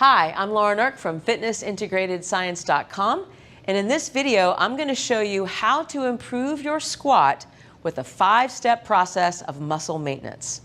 Hi, I'm Eirk from fitnessintegratedscience.com, and in this video I'm going to show you how to improve your squat with a 5-step process of muscle maintenance.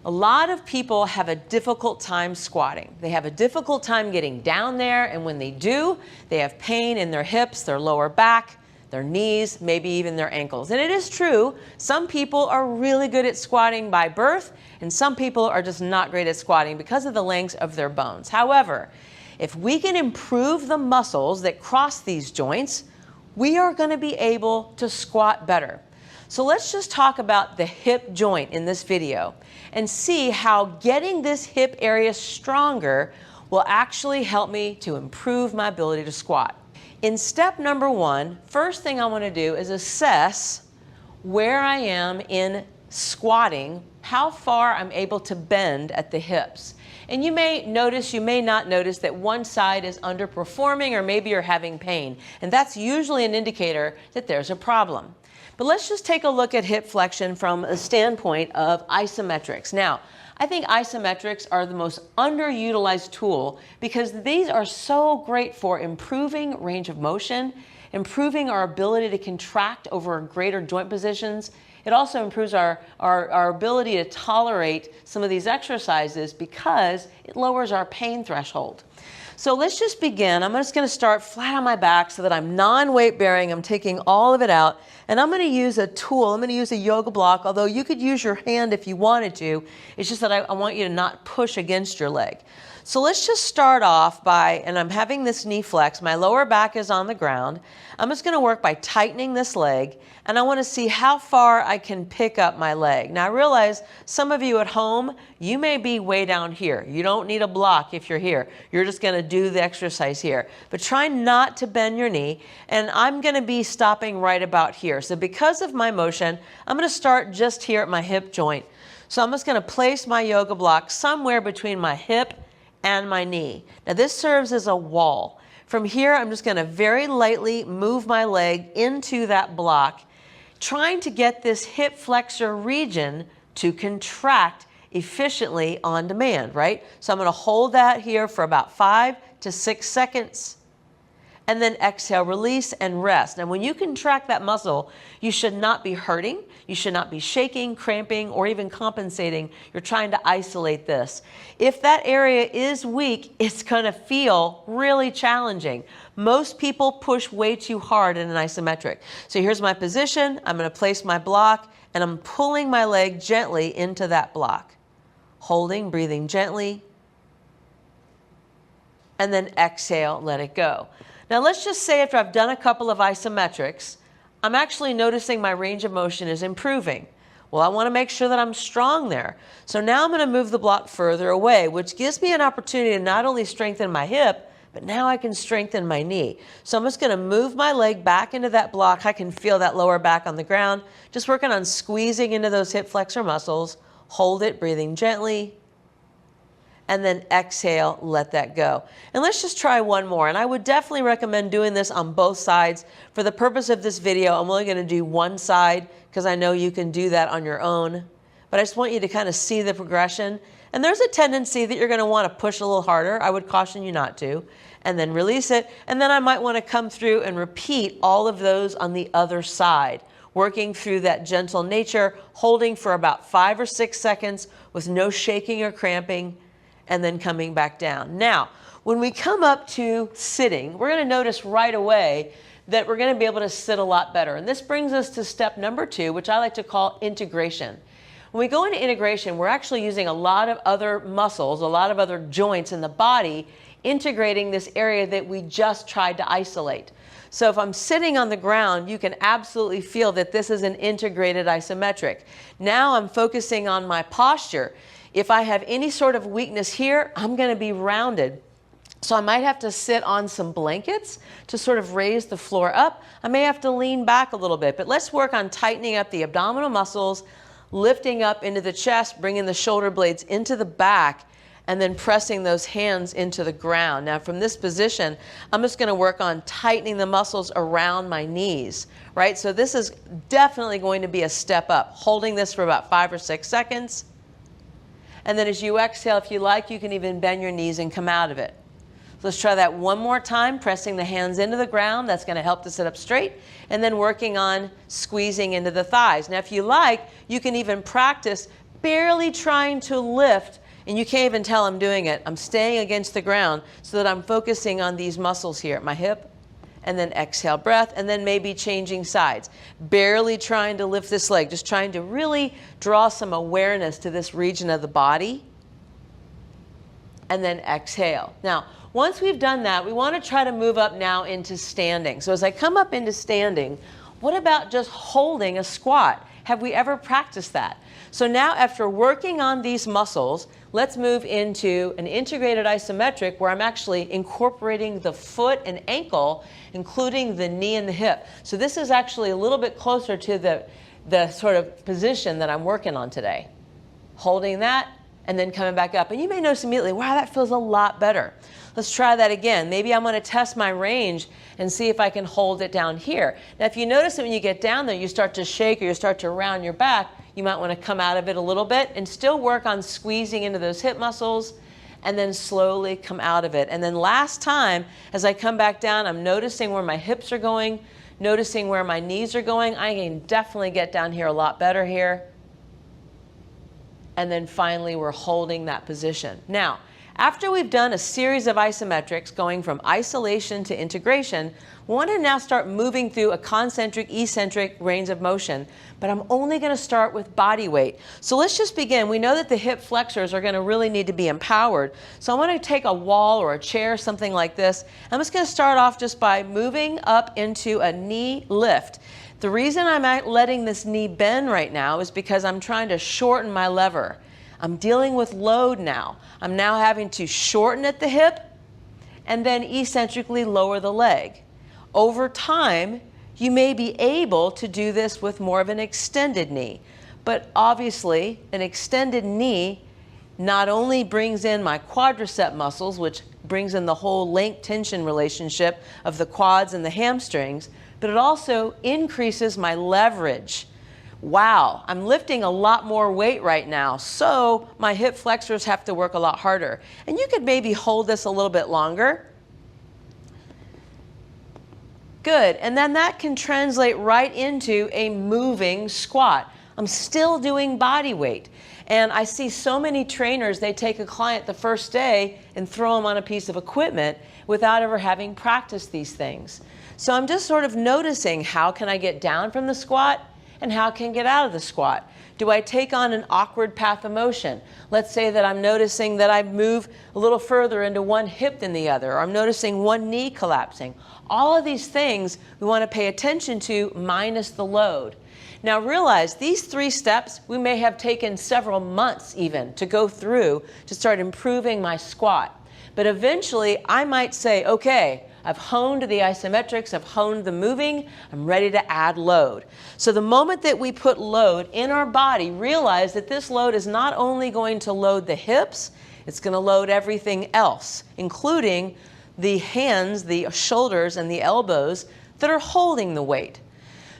A lot of people have a difficult time squatting. They have a difficult time getting down there, and when they do, they have pain in their hips, their lower back, their knees, maybe even their ankles. And it is true, some people are really good at squatting by birth, and some people are just not great at squatting because of the length of their bones. However, if we can improve the muscles that cross these joints, we are going to be able to squat better. So let's just talk about the hip joint in this video and see how getting this hip area stronger will actually help me to improve my ability to squat. In step number 1, first thing I want to do is assess where I am in squatting, how far I'm able to bend at the hips. And you may notice, you may not notice that one side is underperforming, or maybe you're having pain. And that's usually an indicator that there's a problem. But let's just take a look at hip flexion from a standpoint of isometrics. Now, I think isometrics are the most underutilized tool because these are so great for improving range of motion, improving our ability to contract over greater joint positions. It also improves our ability to tolerate some of these exercises because it lowers our pain threshold. So let's just begin. I'm just going to start flat on my back so that I'm non-weight bearing. I'm taking all of it out, and I'm going to use a tool. I'm going to use a yoga block, although you could use your hand if you wanted to. It's just that I want you to not push against your leg. So let's just start off by, and I'm having this knee flex. My lower back is on the ground. I'm just going to work by tightening this leg, and I want to see how far I can pick up my leg. Now I realize some of you at home, you may be way down here. You don't need a block if you're here. You're just going to do the exercise here. But try not to bend your knee, and I'm going to be stopping right about here. So because of my motion, I'm going to start just here at my hip joint. So I'm just going to place my yoga block somewhere between my hip and my knee. Now this serves as a wall. From here, I'm just going to very lightly move my leg into that block, trying to get this hip flexor region to contract efficiently on demand, right? So I'm going to hold that here for about 5 to 6 seconds. And then exhale, release, and rest. Now, when you contract that muscle, you should not be hurting. You should not be shaking, cramping, or even compensating. You're trying to isolate this. If that area is weak, it's going to feel really challenging. Most people push way too hard in an isometric. So here's my position. I'm going to place my block, and I'm pulling my leg gently into that block. Holding, breathing gently, and then exhale, let it go. Now let's just say after I've done a couple of isometrics, I'm actually noticing my range of motion is improving. Well, I want to make sure that I'm strong there. So now I'm going to move the block further away, which gives me an opportunity to not only strengthen my hip, but now I can strengthen my knee. So I'm just going to move my leg back into that block. I can feel that lower back on the ground. Just working on squeezing into those hip flexor muscles. Hold it, breathing gently. And then exhale, let that go. And let's just try one more. And I would definitely recommend doing this on both sides. For the purpose of this video, I'm only going to do one side because I know you can do that on your own. But I just want you to kind of see the progression. And there's a tendency that you're going to want to push a little harder. I would caution you not to. And then release it. And then I might want to come through and repeat all of those on the other side, working through that gentle nature, holding for about 5 or 6 seconds with no shaking or cramping, and then coming back down. Now, when we come up to sitting, we're going to notice right away that we're going to be able to sit a lot better. And this brings us to step number 2, which I like to call integration. When we go into integration, we're actually using a lot of other muscles, a lot of other joints in the body, integrating this area that we just tried to isolate. So if I'm sitting on the ground, you can absolutely feel that this is an integrated isometric. Now I'm focusing on my posture. If I have any sort of weakness here, I'm going to be rounded. So I might have to sit on some blankets to sort of raise the floor up. I may have to lean back a little bit, but let's work on tightening up the abdominal muscles, lifting up into the chest, bringing the shoulder blades into the back, and then pressing those hands into the ground. Now from this position, I'm just going to work on tightening the muscles around my knees, right? So this is definitely going to be a step up, holding this for about 5 or 6 seconds. And then as you exhale, if you like, you can even bend your knees and come out of it. let's try that one more time, pressing the hands into the ground. That's going to help to sit up straight. And then working on squeezing into the thighs. Now, if you like, you can even practice barely trying to lift, and you can't even tell I'm doing it. I'm staying against the ground so that I'm focusing on these muscles here at my hip, and then exhale, breath, and then maybe changing sides. Barely trying to lift this leg, just trying to really draw some awareness to this region of the body, and then exhale. Now, once we've done that, we want to try to move up now into standing. So as I come up into standing, what about just holding a squat? Have we ever practiced that? So now after working on these muscles, let's move into an integrated isometric where I'm actually incorporating the foot and ankle, including the knee and the hip. So this is actually a little bit closer to the sort of position that I'm working on today. Holding that and then coming back up. And you may notice immediately, wow, that feels a lot better. Let's try that again. Maybe I'm going to test my range and see if I can hold it down here. Now, if you notice that when you get down there, you start to shake or you start to round your back, you might want to come out of it a little bit and still work on squeezing into those hip muscles and then slowly come out of it. And then last time, as I come back down, I'm noticing where my hips are going, noticing where my knees are going. I can definitely get down here a lot better here. And then finally, we're holding that position. Now, after we've done a series of isometrics going from isolation to integration, we want to now start moving through a concentric, eccentric range of motion, but I'm only going to start with body weight. So let's just begin. We know that the hip flexors are going to really need to be empowered. So I want to take a wall or a chair, something like this. I'm just going to start off just by moving up into a knee lift. The reason I'm letting this knee bend right now is because I'm trying to shorten my lever. I'm dealing with load now. I'm now having to shorten at the hip and then eccentrically lower the leg. Over time, you may be able to do this with more of an extended knee. But obviously, an extended knee not only brings in my quadricep muscles, which brings in the whole length tension relationship of the quads and the hamstrings, but it also increases my leverage. Wow, I'm lifting a lot more weight right now, so my hip flexors have to work a lot harder. And you could maybe hold this a little bit longer. Good, and then that can translate right into a moving squat. I'm still doing body weight. And I see so many trainers, they take a client the first day and throw them on a piece of equipment without ever having practiced these things. So I'm just sort of noticing, how can I get down from the squat and how can I get out of the squat? Do I take on an awkward path of motion? Let's say that I'm noticing that I move a little further into one hip than the other, or I'm noticing one knee collapsing. All of these things we want to pay attention to minus the load. Now realize these 3 steps we may have taken several months even to go through to start improving my squat. But eventually I might say, okay, I've honed the isometrics, I've honed the moving, I'm ready to add load. So the moment that we put load in our body, realize that this load is not only going to load the hips, it's going to load everything else, including the hands, the shoulders, and the elbows that are holding the weight.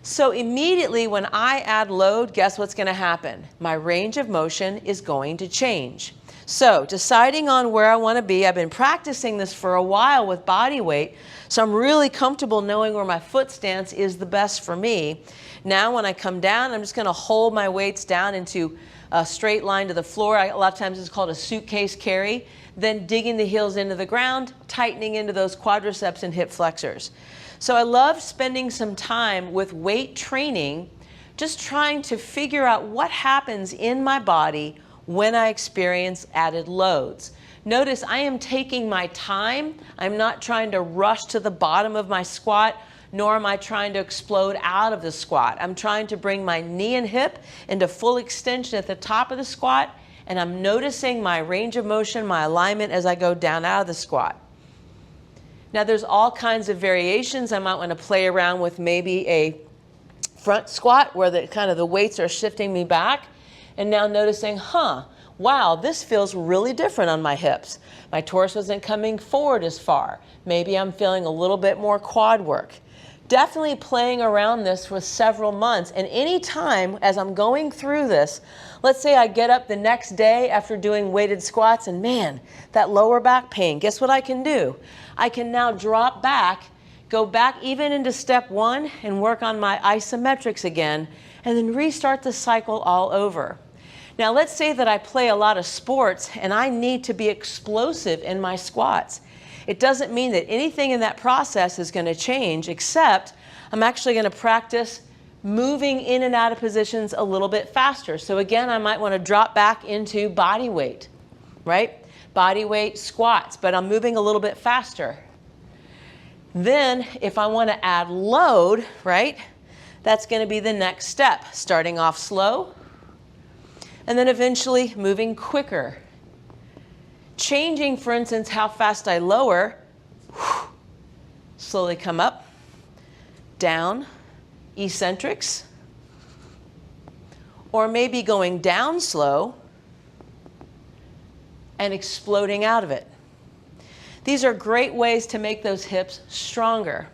So immediately when I add load, guess what's going to happen? My range of motion is going to change. So deciding on where I want to be, I've been practicing this for a while with body weight, so I'm really comfortable knowing where my foot stance is the best for me. Now when I come down, I'm just going to hold my weights down into a straight line to the floor. A lot of times it's called a suitcase carry. Then digging the heels into the ground, tightening into those quadriceps and hip flexors. So I love spending some time with weight training, just trying to figure out what happens in my body when I experience added loads. Notice I am taking my time. I'm not trying to rush to the bottom of my squat, nor am I trying to explode out of the squat. I'm trying to bring my knee and hip into full extension at the top of the squat, and I'm noticing my range of motion, my alignment as I go down out of the squat. Now there's all kinds of variations. I might want to play around with maybe a front squat where the weights are shifting me back. And now noticing, wow, this feels really different on my hips. My torso isn't coming forward as far. Maybe I'm feeling a little bit more quad work. definitely playing around this for several months. And anytime as I'm going through this, let's say I get up the next day after doing weighted squats and man, that lower back pain, guess what I can do? I can now drop back, go back even into step 1 and work on my isometrics again, and then restart the cycle all over. Now let's say that I play a lot of sports and I need to be explosive in my squats. It doesn't mean that anything in that process is going to change, except I'm actually going to practice moving in and out of positions a little bit faster. So again, I might want to drop back into body weight, right? Body weight squats, but I'm moving a little bit faster. Then if I want to add load, right, that's going to be the next step, starting off slow and then eventually moving quicker. Changing, for instance, how fast I lower, slowly come up, down, eccentrics, or maybe going down slow and exploding out of it. These are great ways to make those hips stronger.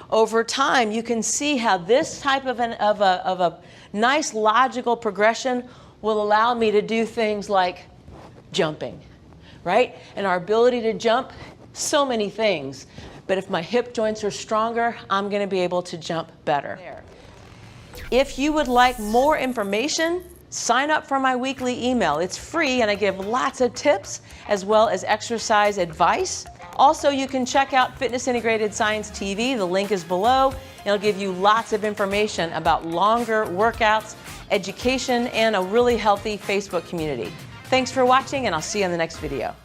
Over time, you can see how this type of a nice logical progression will allow me to do things like jumping, right? And our ability to jump, so many things. But if my hip joints are stronger, I'm going to be able to jump better. If you would like more information, sign up for my weekly email. It's free and I give lots of tips as well as exercise advice. Also, you can check out Fitness Integrated Science TV. The link is below. It'll give you lots of information about longer workouts, education, and a really healthy Facebook community. Thanks for watching, and I'll see you in the next video.